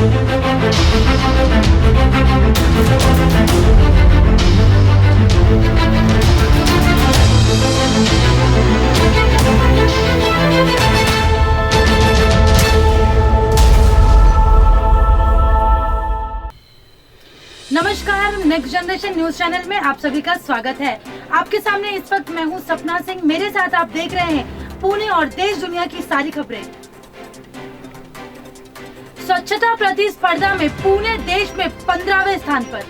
नमस्कार, next generation news channel में आप सभी का स्वागत है। आपके सामने इस वक्त मैं हूं सपना सिंह। मेरे साथ आप देख रहे हैं पुणे और देश दुनिया की सारी खबरें। स्वच्छता प्रतिस्पर्धा में पुणे देश में 15वें स्थान पर।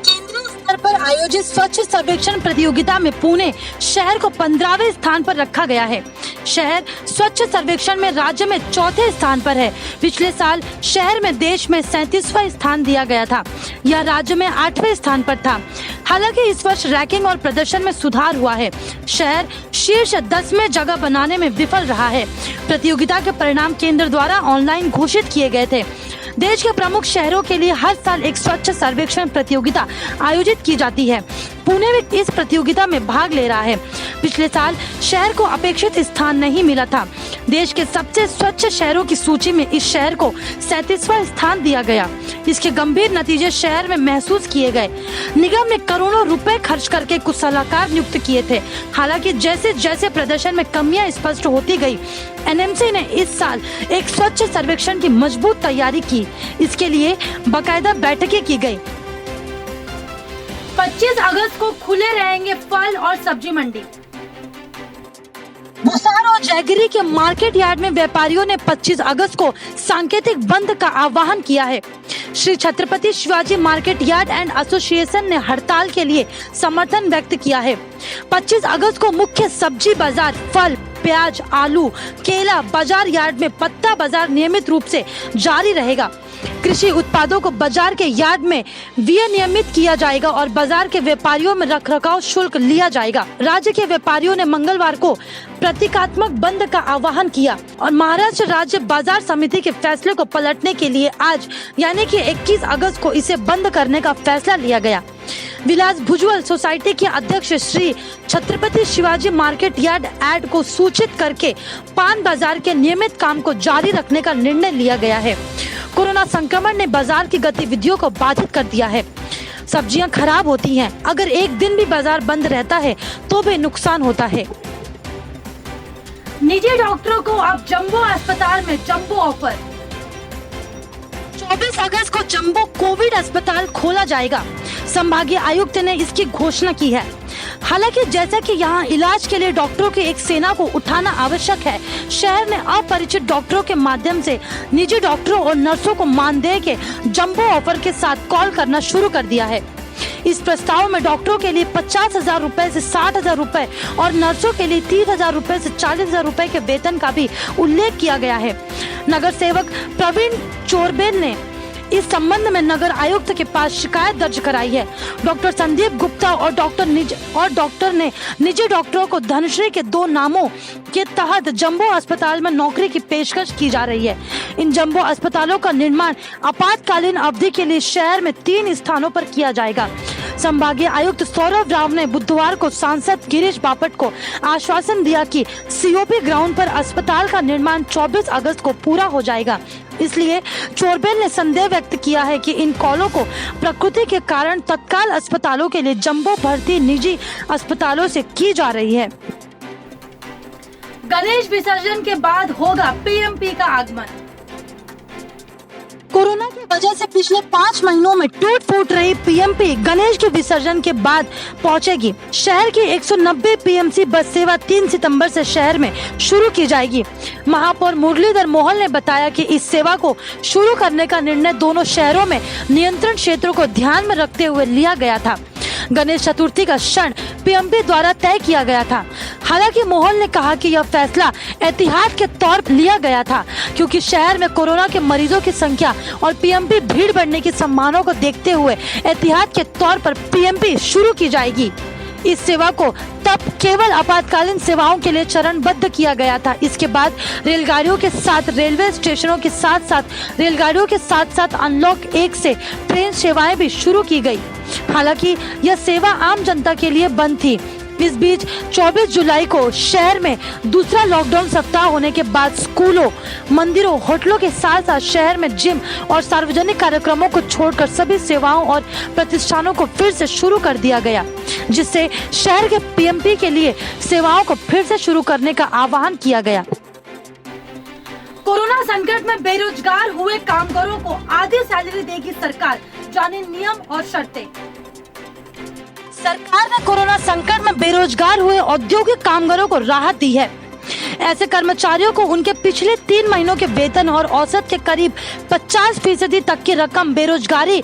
केंद्रीय स्तर पर आयोजित स्वच्छ सर्वेक्षण प्रतियोगिता में पुणे शहर को 15वें स्थान पर रखा गया है। शहर स्वच्छ सर्वेक्षण में राज्य में चौथे स्थान पर है। पिछले साल शहर में देश में 37वां स्थान दिया गया था। यह राज्य में 8वें स्थान पर था। हालांकि इस वर्ष रैंकिंग और प्रदर्शन में सुधार हुआ है। शहर शीर्ष 10 में जगह बनाने में विफल रहा है। प्रतियोगिता के परिणाम केंद्र द्वारा ऑनलाइन घोषित किए गए थे। देश के प्रमुख शहरों के लिए हर साल एक स्वच्छ सर्वेक्षण प्रतियोगिता आयोजित की जाती है। पुणे भी इस प्रतियोगिता में भाग ले रहा है। पिछले साल शहर को अपेक्षित स्थान नहीं मिला था। देश के सबसे स्वच्छ शहरों की सूची में इस शहर को 37वां स्थान दिया गया। इसके गंभीर नतीजे शहर में महसूस किए गए। निगम ने करोड़ों रुपए खर्च करके कुछ सलाहकार नियुक्त किए थे। हालांकि जैसे जैसे प्रदर्शन में कमियां स्पष्ट होती गई, एनएमसी ने इस साल एक स्वच्छ सर्वेक्षण की मजबूत तैयारी की। इसके लिए बाकायदा बैठकें की गई। 25 अगस्त को खुले रहेंगे फल और सब्जी मंडी। बुसार और जयगिरी के मार्केट यार्ड में व्यापारियों ने 25 अगस्त को सांकेतिक बंद का आह्वान किया है। Shri Chhatrapati Shivaji market yard and association ने हड़ताल के लिए समर्थन व्यक्त किया है। 25 अगस्त को मुख्य सब्जी बाजार, फल, प्याज, आलू, केला बाजार यार्ड में पत्ता बाजार नियमित रूप से जारी रहेगा। कृषि उत्पादों को बाजार के यार्ड में विनियमित किया जाएगा और बाजार के व्यापारियों में रखरखाव शुल्क लिया जाएगा। राज्य के व्यापारियों ने मंगलवार को प्रतीकात्मक बंद का आह्वान किया और महाराष्ट्र राज्य बाजार समिति के फैसले को पलटने के लिए आज यानी कि 21 अगस्त को इसे बंद करने का फैसला लिया गया। विलास भुजबल सोसाइटी के अध्यक्ष Shri Chhatrapati Shivaji market yard add को सूचित करके पान बाजार के नियमित काम को जारी रखने का निर्णय लिया गया है। कोरोना संक्रमण ने बाजार की गतिविधियों को बाधित कर दिया है। सब्जियां खराब होती हैं। अगर एक दिन भी बाजार बंद रहता है तो भी नुकसान होता है। निजी डॉक्टरों को अब जंबो अस्पताल में जंबो ऑफर। 24 अगस्त को जंबो कोविड अस्पताल खोला जाएगा। संभागीय आयुक्त ने इसकी घोषणा की है। हालांकि जैसा कि यहाँ इलाज के लिए डॉक्टरों की एक सेना को उठाना आवश्यक है, शहर ने अपरिचित डॉक्टरों के माध्यम से निजी डॉक्टरों और नर्सों को मानदेय के जंबो ऑफर के साथ कॉल करना शुरू कर दिया है। इस प्रस्ताव में डॉक्टरों के लिए 50,000 रुपए से 60,000 रुपए और नर्सों के लिए 30,000 रुपए से 40,000 रुपए के वेतन का भी उल्लेख किया गया है। नगर सेवक प्रवीण चोरबेल ने इस संबंध में नगर आयुक्त के पास शिकायत दर्ज कराई है। डॉक्टर संदीप गुप्ता और डॉक्टर ने निजी डॉक्टरों को धनश्री के 2 नामों के तहत जंबो अस्पताल में नौकरी की पेशकश की जा रही है। इन जंबो अस्पतालों का निर्माण आपातकालीन अवधि के लिए शहर में 3 स्थानों पर किया जाएगा। संभागीय आयुक्त सौरभ राव ने बुधवार को सांसद गिरीश बापट को आश्वासन दिया कि सीओपी ग्राउंड पर अस्पताल का निर्माण 24 अगस्त को पूरा हो जाएगा। इसलिए चोरबेल ने संदेह व्यक्त किया है कि इन कॉलों को प्रकृति के कारण तत्काल अस्पतालों के लिए जंबो भर्ती निजी अस्पतालों से की जा रही है। गणेश विसर्जन के बाद होगा पीएमपी का आगमन। कोरोना की वजह से पिछले 5 महीनों में टूट फूट रही पीएमपी गणेश के विसर्जन के बाद पहुंचेगी। शहर की 190 पीएमसी बस सेवा 3 सितंबर से शहर में शुरू की जाएगी। महापौर मुरलीधर मोहन ने बताया कि इस सेवा को शुरू करने का निर्णय दोनों शहरों में नियंत्रण क्षेत्रों को ध्यान में रखते हुए लिया गया था। गणेश चतुर्थी का क्षण पीएमपी द्वारा तय किया गया था। हालांकि मोहन ने कहा कि यह फैसला एहतियात के तौर पर लिया गया था क्योंकि शहर में कोरोना के मरीजों की संख्या और पीएमपी भीड़ बढ़ने की संभावनाओं को देखते हुए एहतियात के तौर पर पीएमपी शुरू की जाएगी। इस सेवा को तब केवल आपातकालीन सेवाओं के लिए चरणबद्ध किया गया था। इसके बाद रेलगाड़ियों के साथ रेलवे स्टेशनों के साथ रेलगाड़ियों के साथ अनलॉक 1 से ट्रेन सेवाएं भी शुरू की गई। हालांकि यह सेवा आम जनता के लिए बंद थी। इस बीच 24 जुलाई को शहर में दूसरा लॉकडाउन सप्ताह होने के बाद स्कूलों, मंदिरों, होटलों के साथ साथ शहर में जिम और सार्वजनिक कार्यक्रमों को छोड़कर सभी सेवाओं और प्रतिष्ठानों को फिर से शुरू कर दिया गया, जिससे शहर के पीएमपी के लिए सेवाओं को फिर से शुरू करने का आह्वान किया गया। कोरोना संकट में बेरोजगार हुए कामगारों को आधी सैलरी देगी सरकार, जाने नियम और शर्तें। सरकार ने कोरोना संकट में बेरोजगार हुए औद्योगिक कामगारों को राहत दी है। ऐसे कर्मचारियों को उनके पिछले 3 महीनों के वेतन और औसत के करीब 50% तक की रकम बेरोजगारी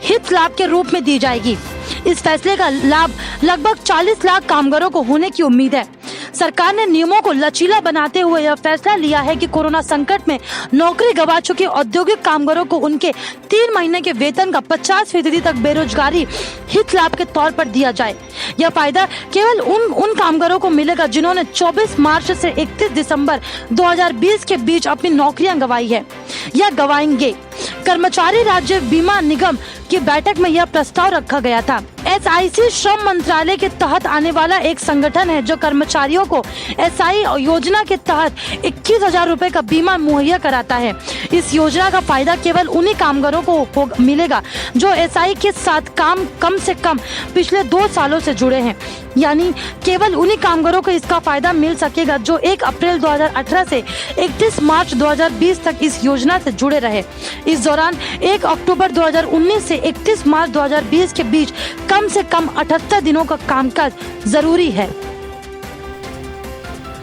हित लाभ के रूप में दी जाएगी। इस फैसले का लाभ लगभग 40 लाख कामगारों को होने की उम्मीद है। सरकार ने नियमों को लचीला बनाते हुए यह फैसला लिया है कि कोरोना संकट में नौकरी गंवा चुके औद्योगिक कामगारों को उनके 3 महीने के वेतन का 50% तक बेरोजगारी हित लाभ के तौर पर दिया जाए। यह फायदा केवल उन कामगारों को मिलेगा जिन्होंने 24 मार्च से 31 दिसंबर 2020 के बीच अपनी नौकरियां गंवाई है या गंवाएंगे। कर्मचारी राज्य बीमा निगम की बैठक में यह प्रस्ताव रखा गया था। SIC श्रम मंत्रालय के तहत आने वाला एक संगठन है जो कर्मचारियों को SI योजना के तहत 21,000 रुपए का बीमा मुहैया कराता है। इस योजना का फायदा केवल उन्हीं कामगारों को मिलेगा जो SI के साथ कम से कम पिछले 2 सालों से जुड़े हैं, यानी केवल उन्हीं कामगारों को इसका फायदा मिल सकेगा जो 1 अप्रैल 2018 से 31 मार्च 2020 तक इस योजना से जुड़े रहे। इस दौरान 1 अक्टूबर 2019 से 31 मार्च 2020 के बीच कम से कम 78 दिनों का कामकाज जरूरी है।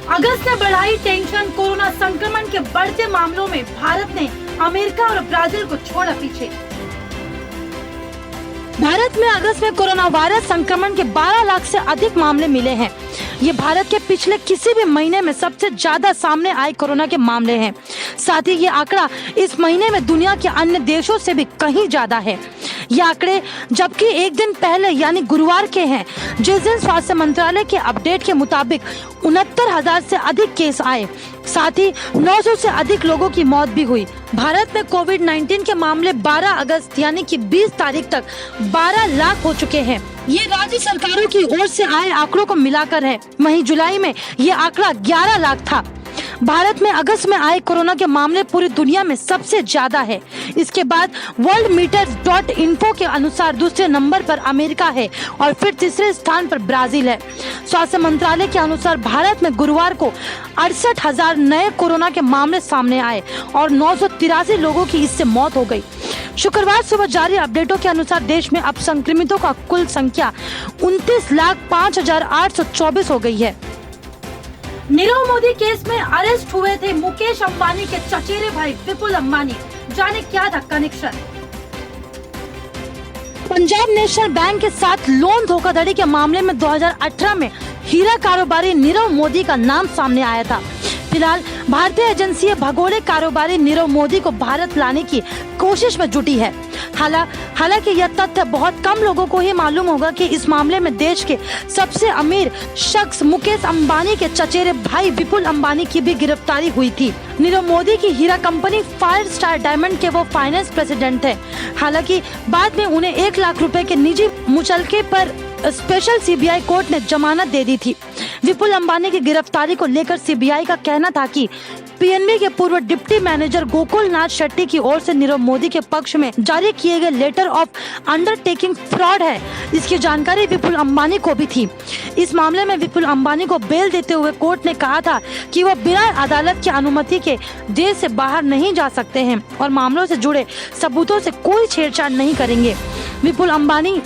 अगस्त ने बढ़ाई टेंशन, कोरोना संक्रमण के बढ़ते मामलों में भारत ने अमेरिका और ब्राजील को छोड़ा पीछे। भारत में अगस्त में कोरोना वायरस संक्रमण के 12 लाख से अधिक मामले मिले हैं। ये भारत के पिछले किसी भी महीने में सबसे ज्यादा सामने आए कोरोना के मामले हैं। साथ ही ये आंकड़ा इस महीने में दुनिया के अन्य देशों से भी कहीं ज्यादा है। ये आंकड़े जबकि एक दिन पहले यानी गुरुवार के हैं, जिस दिन स्वास्थ्य मंत्रालय के अपडेट के मुताबिक 69,000 से अधिक केस आए। साथ ही 900 से अधिक लोगों की मौत भी हुई। भारत में कोविड-19 के मामले 12 अगस्त यानी कि 20 तारीख तक 12 लाख हो चुके हैं। ये राज्य सरकारों की ओर से आए आंकड़ों को मिलाकर है। वहीं जुलाई में ये आंकड़ा 11 लाख था। भारत में अगस्त में आए कोरोना के मामले पूरी दुनिया में सबसे ज्यादा है। इसके बाद worldmeters.info के अनुसार दूसरे नंबर पर अमेरिका है और फिर तीसरे स्थान पर ब्राजील है। स्वास्थ्य मंत्रालय के अनुसार भारत में गुरुवार को 68,000 नए कोरोना के मामले सामने आए और 983 लोगों की इससे मौत हो गई। शुक्रवार सुबह जारी अपडेटों के अनुसार देश में अब संक्रमितों का कुल संख्या 29,05,824 हो गई है। नीरव मोदी केस में अरेस्ट हुए थे मुकेश अंबानी के चचेरे भाई विपुल अंबानी, जाने क्या था कनेक्शन। पंजाब नेशनल बैंक के साथ लोन धोखाधड़ी के मामले में 2018 में हीरा कारोबारी नीरव मोदी का नाम सामने आया था। फिलहाल भारतीय एजेंसी भगोड़े कारोबारी नीरव मोदी को भारत लाने की कोशिश में जुटी है। हालांकि यह तथ्य बहुत कम लोगों को ही मालूम होगा कि इस मामले में देश के सबसे अमीर शख्स मुकेश अंबानी के चचेरे भाई विपुल अंबानी की भी गिरफ्तारी हुई थी। नीरव मोदी की हीरा कंपनी फायर स्टार डायमंड के वो फाइनेंस प्रेसिडेंट है। हालांकि बाद में उन्हें 1 लाख रुपए के निजी मुचलके पर स्पेशल सीबीआई कोर्ट ने जमानत दे दी थी। विपुल अंबानी की गिरफ्तारी को लेकर सीबीआई का कहना था कि पीएनबी के पूर्व डिप्टी मैनेजर गोकुल नाथ शेट्टी की ओर से नीरव मोदी के पक्ष में जारी किए गए लेटर ऑफ अंडरटेकिंग फ्रॉड है। इसकी जानकारी विपुल अंबानी को भी थी। इस मामले में विपुल अंबानी को बेल देते हुए कोर्ट ने कहा था कि वह बिना अदालत की अनुमति के देश से बाहर नहीं जा सकते हैं और मामलों से जुड़े सबूतों से कोई छेड़छाड़ नहीं करेंगे। विपुल अंबानी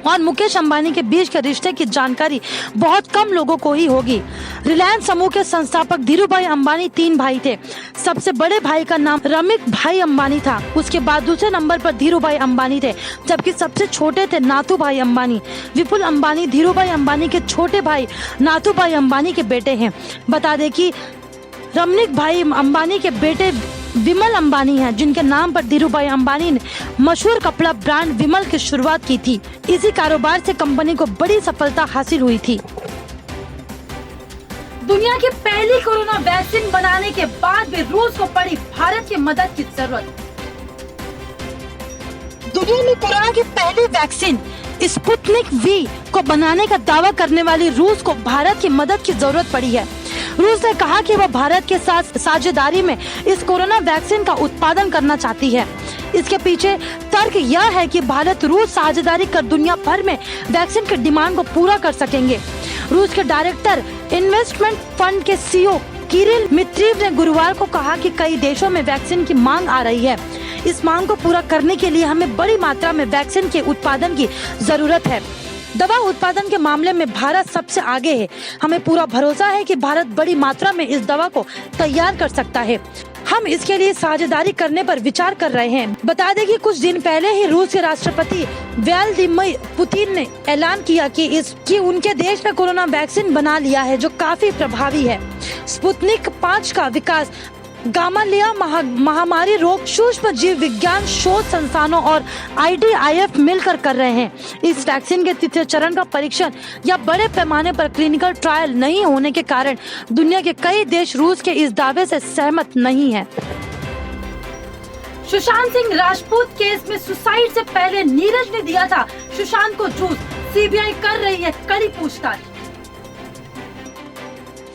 और मुकेश अंबानी के बीच के रिश्ते की जानकारी बहुत कम लोगों को ही होगी। रिलायंस समूह के संस्थापक धीरूभाई अंबानी 3 भाई थे। सबसे बड़े भाई का नाम रमिक भाई अंबानी था। उसके बाद दूसरे नंबर पर धीरूभाई अंबानी थे, जबकि सबसे छोटे थे नाथू भाई अंबानी। विपुल अंबानी धीरूभाई अंबानी के छोटे भाई नाथू भाई अंबानी के बेटे हैं। बता दें कि रमिक भाई अंबानी के बेटे विमल अंबानी हैं, जिनके नाम पर धीरूभाई अंबानी ने मशहूर कपड़ा ब्रांड विमल की शुरुआत की थी। इसी कारोबार से कंपनी को बड़ी सफलता हासिल हुई थी। दुनिया की पहली कोरोना वैक्सीन बनाने के बाद भी रूस को पड़ी भारत की मदद की जरूरत। दुनिया में कोरोना की पहली वैक्सीन स्पुतनिक वी को बनाने का दावा करने वाली रूस को भारत की मदद की जरूरत पड़ी है। रूस ने कहा कि वह भारत के साथ साझेदारी में इस कोरोना वैक्सीन का उत्पादन करना चाहती है। इसके पीछे तर्क यह है कि भारत रूस साझेदारी कर दुनिया भर में वैक्सीन की डिमांड को पूरा कर सकेंगे। रूस के डायरेक्टर इन्वेस्टमेंट फंड के सीईओ किरिल मित्रीव ने गुरुवार को कहा कि कई देशों में वैक्सीन की मांग आ रही है। इस मांग को पूरा करने के लिए हमें बड़ी मात्रा में वैक्सीन के उत्पादन की जरूरत है। दवा उत्पादन के मामले में भारत सबसे आगे है। हमें पूरा भरोसा है कि भारत बड़ी मात्रा में इस दवा को तैयार कर सकता है। हम इसके लिए साझेदारी करने पर विचार कर रहे हैं। बता दें कि कुछ दिन पहले ही रूस के राष्ट्रपति व्लादिमीर पुतिन ने ऐलान किया कि उनके देश ने कोरोना वैक्सीन बना लिया है जो काफी प्रभावी है। स्पुतनिक 5 का विकास गामालिया महामारी रोग सूक्ष्म जीव विज्ञान शोध संस्थानों और IDIF मिलकर कर रहे हैं। इस वैक्सीन के तृतीय चरण का परीक्षण या बड़े पैमाने पर क्लिनिकल ट्रायल नहीं होने के कारण दुनिया के कई देश रूस के इस दावे से सहमत नहीं हैं। सुशांत सिंह राजपूत केस में सुसाइड से पहले नीरज ने दिया था सुशांत को जूस। CBI कर रही है कड़ी पूछताछ।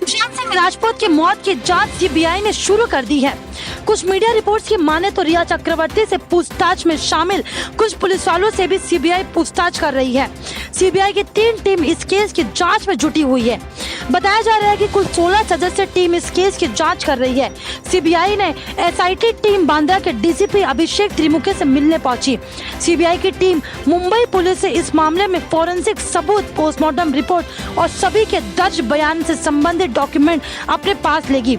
सुशांत सिंह राजपूत की मौत की जांच CBI ने शुरू कर दी है। कुछ मीडिया रिपोर्ट्स की माने तो रिया चक्रवर्ती से पूछताछ में शामिल कुछ पुलिस वालों से भी CBI पूछताछ कर रही है। CBI की 3 टीम इस केस की जांच में जुटी हुई है। बताया जा रहा है कि कुल 16 सदस्य टीम इस केस की जांच कर रही है। CBI ने SIT टीम बांद्रा के DCP अभिषेक त्रिमुखे से मिलने पहुंची। CBI की टीम मुंबई पुलिस से इस मामले में फोरेंसिक सबूत, पोस्टमार्टम रिपोर्ट और सभी के दर्ज बयान से संबंधित डॉक्यूमेंट अपने पास लेगी।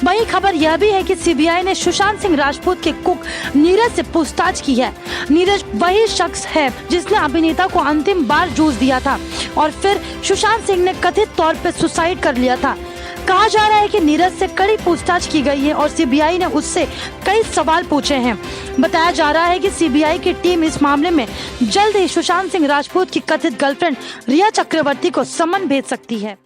वही खबर यह भी है कि CBI ने सुशांत सिंह राजपूत के कुक नीरज से पूछताछ की है। नीरज वही शख्स है जिसने अभिनेता को अंतिम बार जूस दिया था और फिर सुशांत सिंह ने कथित तौर पर सुसाइड कर लिया था। कहा जा रहा है कि नीरज से कड़ी पूछताछ की गई है और CBI ने उससे कई सवाल पूछे हैं। बताया जा रहा है कि CBI की टीम इस मामले में जल्द ही सुशांत सिंह राजपूत की कथित गर्लफ्रेंड रिया चक्रवर्ती को समन भेज सकती है।